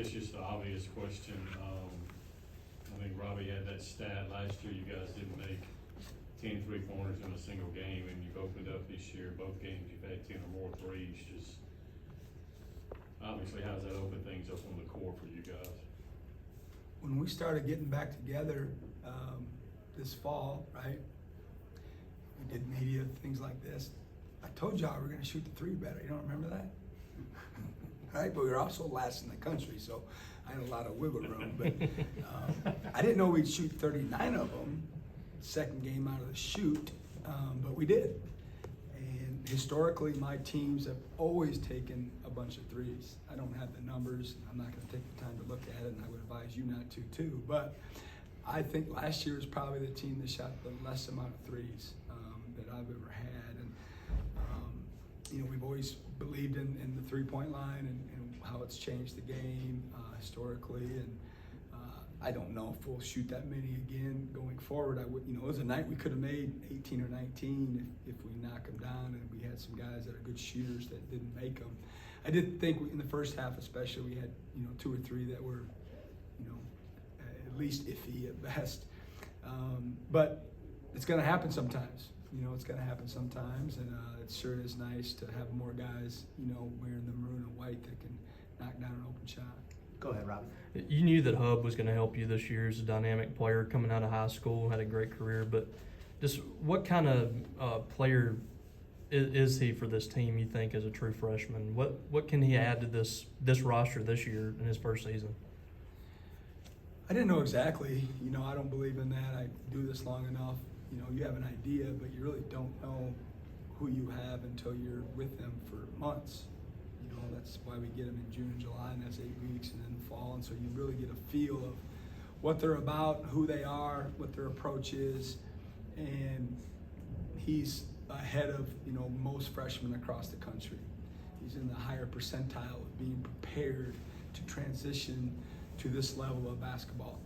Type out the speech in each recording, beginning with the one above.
It's just an obvious question. I think Robbie had that stat last year. You guys didn't make 10 3-pointers in a single game, and you've opened up this year. Both games you've had 10 or more threes. Just obviously, how's that open things up on the court for you guys? When we started getting back together this fall, right? We did media, things like this. I told y'all we were going to shoot the three better. You don't remember that? Right? But we were also last in the country, so I had a lot of wiggle room. But I didn't know we'd shoot 39 of them, second game out of the shoot, but we did. And historically, my teams have always taken a bunch of threes. I don't have the numbers. I'm not going to take the time to look at it, and I would advise you not to, too. But I think last year was probably the team that shot the less amount of threes that I've ever had. And, we've always believed in the three-point line and how it's changed the game historically. And I don't know if we'll shoot that many again going forward. It was a night we could have made 18 or 19 if we knock them down, and we had some guys that are good shooters that didn't make them. I did think in the first half especially we had, 2 or 3 that were, at least iffy at best. But it's going to happen sometimes. It's going to happen sometimes, and it sure is nice to have more guys, wearing the maroon and white that can knock down an open shot. Go ahead, Rob. You knew that Hub was going to help you this year as a dynamic player coming out of high school, had a great career, but just what kind of player is he for this team, you think, as a true freshman? What can he add to this roster this year in his first season? I didn't know exactly. I don't believe in that. I do this long enough. You have an idea, but you really don't know who you have until you're with them for months. That's why we get them in June and July, and that's 8 weeks, and then fall. And so you really get a feel of what they're about, who they are, what their approach is. And he's ahead of, most freshmen across the country. He's in the higher percentile of being prepared to transition to this level of basketball.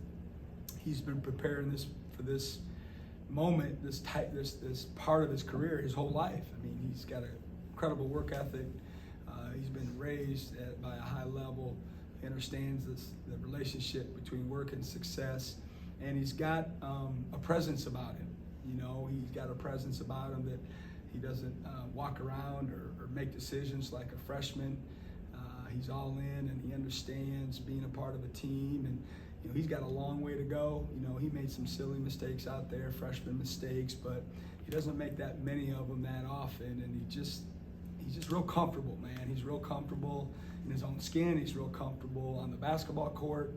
He's been preparing for this moment, this part of his career his whole life. He's got an incredible work ethic. He's been raised by a high level. He understands the relationship between work and success, and he's got a presence about him. He's got a presence about him that he doesn't walk around or make decisions like a freshman. He's all in, and he understands being a part of a team, and he's got a long way to go. He made some silly mistakes out there, freshman mistakes, but he doesn't make that many of them that often, and he's just real comfortable, man. He's real comfortable in his own skin. He's real comfortable on the basketball court,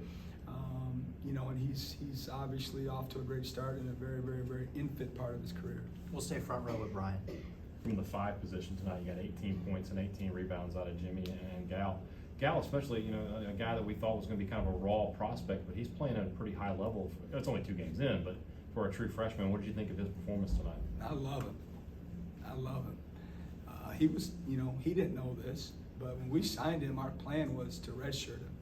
and he's obviously off to a great start in a very, very, very infant part of his career. We'll stay front row with Brian. From the 5 position tonight, you got 18 points and 18 rebounds out of Jimmy and Gal. Gal, especially, a guy that we thought was going to be kind of a raw prospect, but he's playing at a pretty high level. It's only 2 games in, but for a true freshman, what did you think of his performance tonight? I love him. He was, he didn't know this, but when we signed him, our plan was to redshirt him.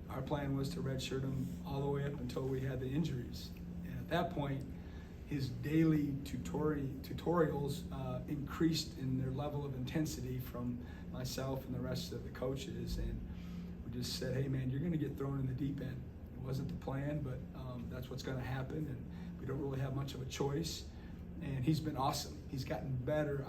Our plan was to redshirt him all the way up until we had the injuries. And at that point, his daily tutorials increased in their level of intensity from myself and the rest of the coaches. And we just said, hey, man, you're going to get thrown in the deep end. It wasn't the plan, but that's what's going to happen. And we don't really have much of a choice. And he's been awesome. He's gotten better.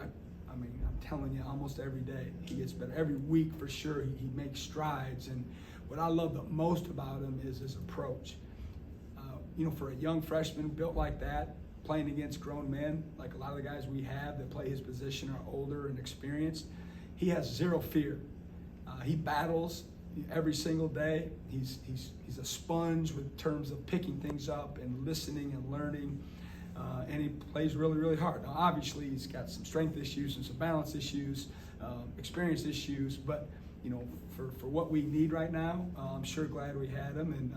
I'm telling you, almost every day he gets better. Every week for sure, he makes strides. And what I love the most about him is his approach. For a young freshman built like that, playing against grown men, like a lot of the guys we have that play his position are older and experienced, he has zero fear. He battles every single day. He's a sponge in terms of picking things up and listening and learning. And he plays really, really hard. Now, obviously, he's got some strength issues and some balance issues, experience issues, but, for what we need right now, I'm sure glad we had him. And,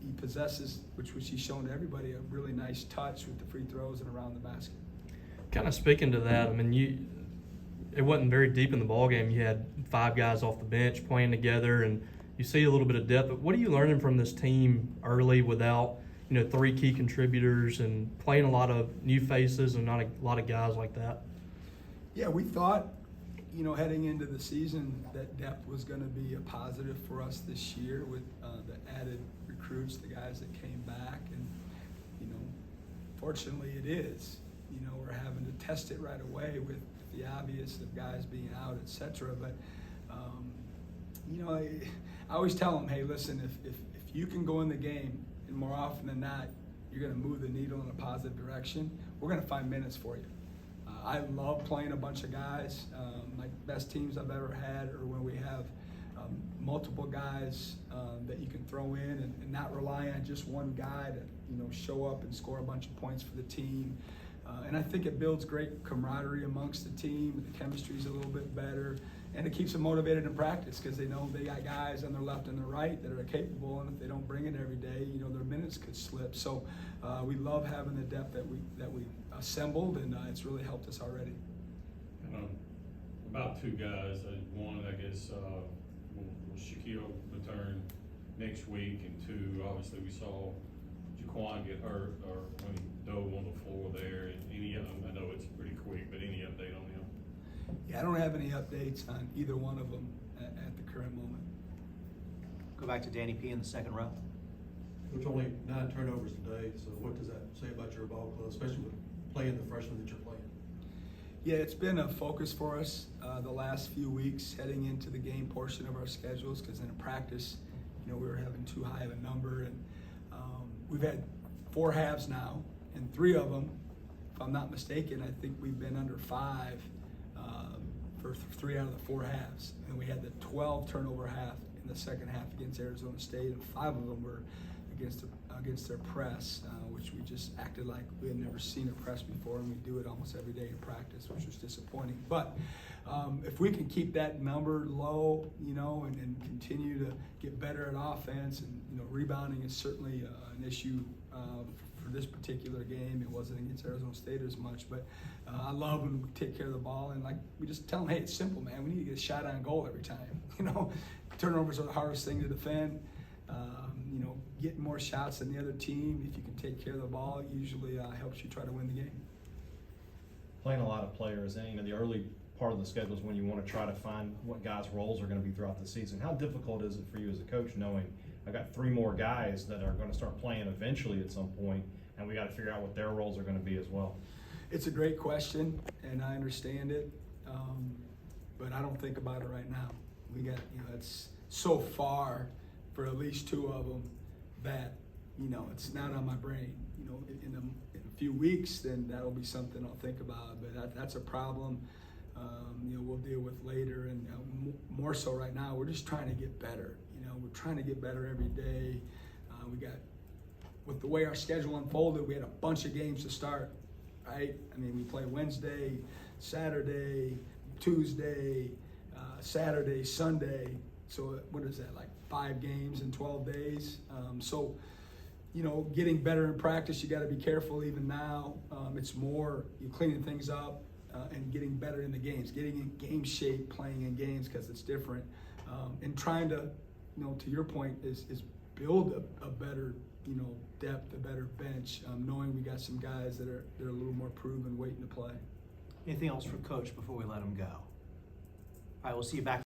he possesses, which he's shown to everybody, a really nice touch with the free throws and around the basket. Kind of speaking to that, it wasn't very deep in the ballgame. You had 5 guys off the bench playing together, and you see a little bit of depth. But what are you learning from this team early without 3 key contributors and playing a lot of new faces and not a lot of guys like that? Yeah, we thought you know, heading into the season, that depth was going to be a positive for us this year with the added recruits, the guys that came back, and you know, fortunately it is. You know, we're having to test it right away with the obvious of guys being out, etc. But you know, I always tell them, hey, listen, if you can go in the game, and more often than not, you're going to move the needle in a positive direction, we're going to find minutes for you. I love playing a bunch of guys. My best teams I've ever had are when we have multiple guys that you can throw in and not rely on just one guy to, you know, show up and score a bunch of points for the team. And I think it builds great camaraderie amongst the team. The chemistry's a little bit better, and it keeps them motivated in practice because they know they got guys on their left and their right that are capable, and if they don't bring it every day, you know, their minutes could slip. So we love having the depth that we assembled, and it's really helped us already. About two guys. One, I guess, will Shaquille return next week, and two, obviously we saw Jaquan get hurt or when he dove on the floor there. And any of them, I know it's pretty quick, but any update on him? Yeah, I don't have any updates on either one of them at the current moment. Go back to Danny P in the second row. There's only 9 turnovers today, so what does that say about your ball club, especially with playing the freshmen that you're playing? Yeah, it's been a focus for us the last few weeks heading into the game portion of our schedules, because in practice, you know, we were having too high of a number, and we've had 4 halves now, and 3 of them, if I'm not mistaken, I think we've been under 5 for 3 out of the 4 halves, and we had the 12 turnover half in the second half against Arizona State, and 5 of them were against their press, which we just acted like we had never seen a press before, and we do it almost every day in practice, which was disappointing. But if we can keep that number low, you know, and continue to get better at offense, and you know, rebounding is certainly an issue for this particular game. It wasn't against Arizona State as much, but I love when we take care of the ball, and like we just tell them, hey, it's simple, man. We need to get a shot on goal every time. You know, turnovers are the hardest thing to defend. You know, getting more shots than the other team, if you can take care of the ball, it usually helps you try to win the game. Playing a lot of players, and you know, the early part of the schedule is when you want to try to find what guys' roles are going to be throughout the season. How difficult is it for you as a coach knowing I got 3 more guys that are going to start playing eventually at some point, and we got to figure out what their roles are going to be as well? It's a great question, and I understand it, but I don't think about it right now. We got, you know, it's so far for at least 2 of them that, you know, it's not on my brain. You know, in a few weeks, then that'll be something I'll think about, but that's a problem, you know, we'll deal with later, and more so right now, we're just trying to get better. You know, we're trying to get better every day. We got, with the way our schedule unfolded, we had a bunch of games to start, right? I mean, we play Wednesday, Saturday, Tuesday, Saturday, Sunday. So what is that, like 5 games in 12 days? So, you know, getting better in practice, you got to be careful even now. It's more you cleaning things up and getting better in the games, getting in game shape, playing in games because it's different, and trying to, you know, to your point, is build a better, you know, depth, a better bench, knowing we got some guys that are a little more proven, waiting to play. Anything else for Coach before we let him go? All right, we'll see you back.